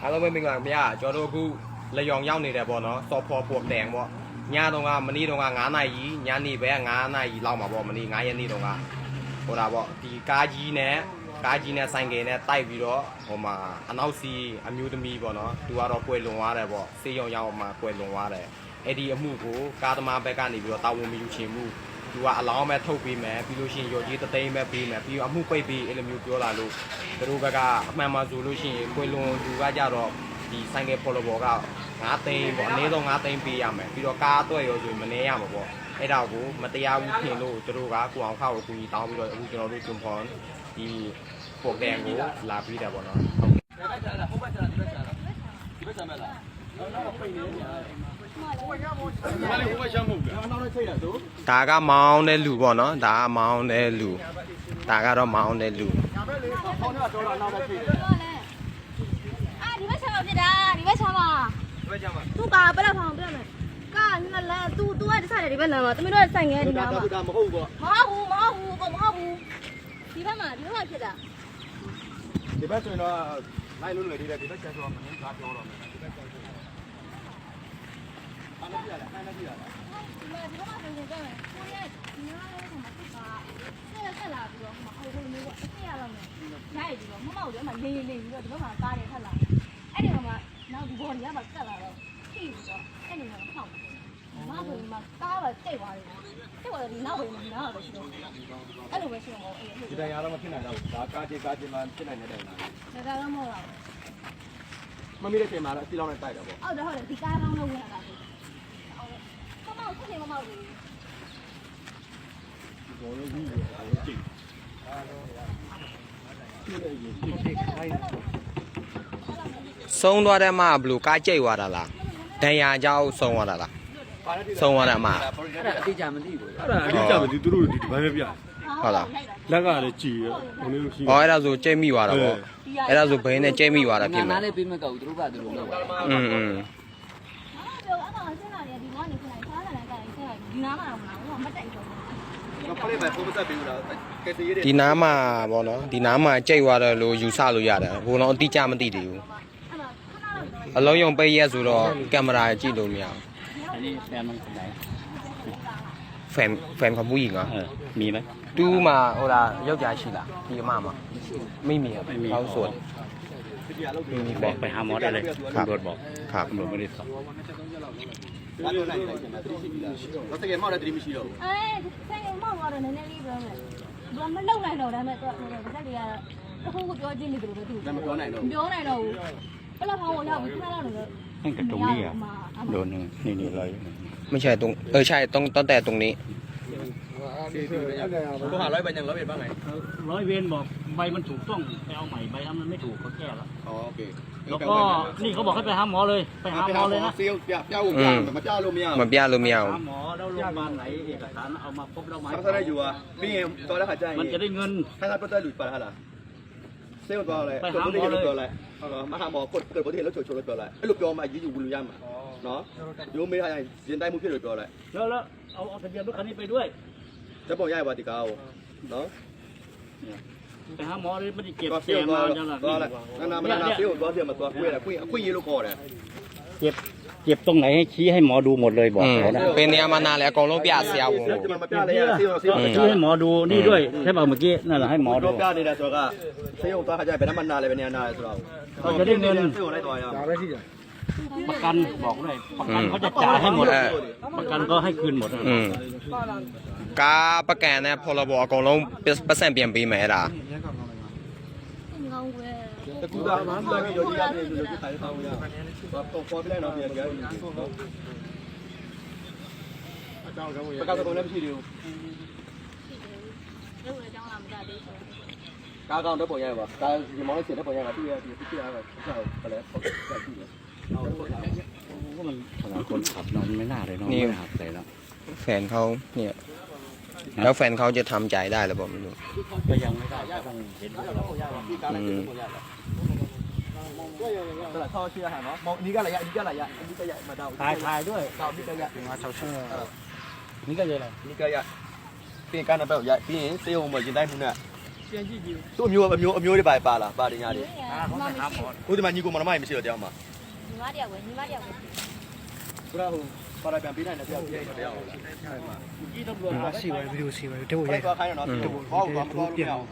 အားလုံးပဲမင်္ဂလာပါဗျာကျွန်တော်တို့အခုလေယောင်ရောက်နေတယ်ပေါ့နော်စော်ဖော်ပေါ်တယ်ပေါ့ညတော့ကမနေ့တော့က9နာရီညနေပဲ9နာရီလောက်မှာပေါ့မနေ့9ရက်နေ့တော့ကဟိုတာပေါ့ဒီကားကြီးနဲ့ဆိုင်ကယ်နဲ့တိုက်ပြီးတော့ဟိုမှာအနောက်စီအမျိုးသမီးပေါ့နော်သူကတော့ကွယ်လွန်သွားတယ်ပေါ့စေးရုံရောက်မှာကွယ်လွန်သွားတယ်အဲ့ဒီအမှုကိုကားသမားဘက်ကနေပြီးတော့တာဝန်မယူချင်ဘူးသူကအလောင်းမဲ့ထုတ်ပေးမယ်ပြီးလို့ရှိရင်ရော်ကြီးတသိန်းပဲပေးမယ်ပြီးတော့အမှုပိတ်ပြီးအဲ့လိုမျိုးပြောလာလို့သူတို့ဘက်ကအမှန်မှန်ဆိုလို့ရှိရင်ကွယ်လွန်သူကကြတော့ဒီဆိုင်ကယ်ပေါ်ဘောက9သိန်းပေါ့အနည်းဆုံး9သိန်းပေးရမယ်ပြီးတော့ကားအတွက်ရောဆိုရင်မနေရမှာပေါ့အဲ့ဒါကိုမတရားဘူးထင်လို့သူတို့ကကိုအောင်ခါကိုကူညီတောင်းပြီးတော့အခုကျွန်တော်တို့ဂျွန်ဖွန်ဒီပေါ်ကံကိုလာပြီးတယ်ပေါ့နော်ဒါကမောင်းတဲ့လူပေါ့နော်ဒါကမောင်းတဲ့လူဒါကတော့မောင်းတဲ့လူဒီဘက်ချမ်းဖြစ်တာဒီဘက်ချမ်းပါသူကဘယ်လောက်ထောင်ပြမယ်ကနလန်သူကတစားတယ်ဒီဘက်လမ်းမှာတမီးတို့ဆိုင်ငယ်ဒီနားမှာမဟုတ်ဘူးမဟုတ်ဘူးဒီဘက်မှာဖြစ်တာဒီဘက်ဆိုရင်တော့လိုက်လို့လေဒီဘက်ချမ်းဆိုတော့မင်းကားပြောတော့မယ်ဒီဘက်ချမ်းဆိုတော့အားလုံးပြရတယ်အားလုံးပြရတယ်ဒီမှာဆိုရင်ကြမယ်ကိုရဒီနားလေးကမှသူကဆက်လာပြီးတော့ဟိုမှာအိုးလေးကအစ်ရလောက်မယ်နိုင်ပြီးတော့မမောက်တယ်မှလေးပြီးတော့ဒီဘက်မှာကားတယ်ထက်လာအဲ့ဒီမှာနောက်ဒီဘော်ဒီကမှကတ်လာတော့ထိပြီးတော့အဲ့ဒီမှာဖောက်မဆိုရင်မှကားပဲတိတ်သွားတယ်ဒီနောက်ပဲနားပဲရှိတော့အဲ့လိုပဲရှိတော့အေးဒီတိုင်ရတော့မဖြစ်နိုင်တော့ဘူးဒါကားကြီးမှဖြစ်နိုင်တဲ့တိုင်လားဒါကတော့မဟုတ်ပါဘူးမမီးတဲ့ချိန်မှာတော့အစီလောင်းနဲ့တိုက်တာပေါ့ဟုတ်တယ်ဒီကားကောင်းလို့ဝင်လာတာဆိုဟုတ်မမောက်ဆက်နေမမောက်ဘူးဘောလုံးကြီးကြည့်ဆုံးသွားတဲ့မှာဘလို့ကားကြိတ်သွားတာလားဒဏ်ရာကြောက်ဆုံးသွားတာလားဆုံးသွားတယ်မှာအဲ့ဒါအတိအကျမသိဘူးအဲ့ဒါအတိအကျမသိသူတို့ဒီဘန်းပဲပြဟုတ်လားလက်ကလည်းကြည်ရဘုံလေးလို့ရှိဟောအဲ့ဒါဆိုကြိတ်မိသွားတာပေါ့အဲ့ဒါဆိုဘင်းနဲ့ကြိတ်မိသွားတာဖြစ်မှာနားလည်းပေးမကောက်ဘူးသူတို့ကသူတို့လောက်ပါအဲ့တော့အဲ့မှာဆင်းလာတယ်ဒီကောင်းနေဆင်းလာစားလာတယ်ဆင်းလာဒီနားမှာတော့မလားဟိုမတက်ဘူးတော့ဖလေးပဲပုံစံပေးလို့လားကဲစီရဒီနားမှာပေါ့နော်ဒီနားမှာကြိတ်သွားတယ်လို့ယူဆလို့ရတယ်ဘုံတော့အတိအကျမသိသေးဘူးအလုံးယုံပိတ်ရက်ဆိုတော့ကင်မရာကြည့်လို့မရဘူးအဲ့ဒီဖန်မန်ခိုင်းแฟนของผู้หญิงเหรอมีไหมดูมาโอล่ะယောက်ျားရှိလားဒီမှာไม่มีครับเขาสวนบอกไปหาหมอได้เลยตำรวจบอกครับตำรวจไม่ได้สอบဘာလို့လိုက်လိုက်နေတာသတိရှိပြီလားတော့တကယ်မောက်တဲ့သတိမရှိတော့ဘူးဆိုင်မောက်သွားတော့နည်းနည်းလေးပြောမယ်ဘာမလုံနိုင်တော့ဒါမဲ့တော့ပါဇက်တွေကတခုပြောချင်းနေတယ်လို့ပဲသူမပြောနိုင်တော့ဘူးဘယ်လောက်ဖောင်းကိုလောက်ပြီးခဏလောက်နေတော့ให้กระตรงนี้อ่ะโดนนี่เลยไม่ใช่ตรงใช่ต้องแต่ตรงนี้ก็หาร้อยใบยังร้อยเอ็ดบ้างไงร้อยเวรบอกใบมันถูกต้องไปเอาใหม่ใบนั้นมันไม่ถูกเขาแก้แล้วอ๋อโอเคแล้วก็นี่เขาบอกให้ไปหาหมอเลยไปหาหมอเลยนะเซียวเจ้าแต่มาเจ้าลมยาวมันเปียလို့မရဘူးหาหมอแล้วโรงพยาบาลไหนเอกสารเอามาครบแล้วไหมถ้าได้อยู่อ่ะพี่ตัวแล้วหายใจมันจะได้เงินถ้าได้ได้หลุดไปแล้วล่ะเซลตัวอะไรตัวนี้หลุดตัวอะไรมาหาหมอกดเกิดอุบัติเหตุแล้วชนหลุดตัวอะไรไอ้หลุดตัวมายืดอยู่บนย่ำอ่ะเนาะโยมไม่ได้ยืนได้มุ้งพี่หลุดตัวอะไรแล้วเอาทะเบียนรถคันนี้ไปด้วยจะบอกย่ายว่าติกาวเนาะไปหาหมอเลยไม่ได้เก็บแกมาจังหวะนั่นเซียวตัวเซียวมาตัวคุยอะไรคุยยีโลคอเนี่ยเจ็บตรงไหนให้ชี้ให้หมอดูหมดเลยบอกเขานะเป็นเนี่ยมานานแล้วกองลงပြဆရာဝန်ชี้ให้หมอดูนี่ด้วยใช่ป่ะเมื่อกี้นั่นแหละให้หมอดูပြနေတာဆိုတော့ဆေးရုံသွားခကြဘယ်နှမနာလဲဘယ်နေနာလဲဆိုတော့เขาจะได้เงินဆေးရုံလိုက်သွားရအောင်ဒါပဲရှိတယ်ประกันบอกด้วยประกันเขาจะจ่ายให้หมดประกันก็ให้คืนหมดကားประกันနဲ့ဖော်လဘောအကုန်လုံးပတ်စံပြန်ပေးမယ်အဲ့ဒါငောင်းွယ်တကူတာမှလာပြီးရောဒီရတယ်လို့ဒီတိုင်းတောင်းရအောင်တော့ပေါ်ပြလိုက်တော့ပြန်ကြပြီအကြောင်းတော့ပကတော့လည်းမရှိသေးဘူးရုပ်အကြောင်းလားမကြသေးဘူးကားကောင်တော့ပေါ်ရပါကားဒီမောင်းချင်တဲ့ပေါ်ရတာသူ့ရဲ့ဒီပြရတာဆက်ဘယ်လဲပေါ့ဆက်ကြည့်တယ်ก็มันขนาดคนขับนอนไม่น่าเลยนอนไม่หักเลยแล้วแฟนเขาเนี่ยแล้วแฟนเขาจะทำใจได้หรือเปล่าไม่รู้ก็ยังไม่ได้ต้องเห็นเราตลาดท่อเชื่อหาเนาะมองนี่ก็ระยะนี่ก็ระยะนี่ก็ระยะมาดาวถ่ายด้วยดาวนี่ก็ระยะมาเช่าเชื่อนี่ก็เลยนี่ก็ระยะเปลี่ยนการนำไประยะเปลี่ยนเซลล์เหมือนยินได้ทุนเนี่ย သူ့အမျိုးတွေပါလားပါတယ်ညာတွေ မမရှိဘူး ကိုဒီမှာညီကိုမနမကြီးမရှိတော့တရားမှာ ညီမတယောက်ပဲညီမတယောက်ပဲ ဘရာဟိုပါလာပြန်ပေးနိုင်တဲ့တရားပြည့်တရားဟုတ်လား ကြီးတော့ပြော စီပါဗီဒီယိုစီပါတဲ့ဘို့ ဘယ် ရိုက် သွားခိုင်းရတော့ဟုတ်ကောမတော်လို့မရအောင်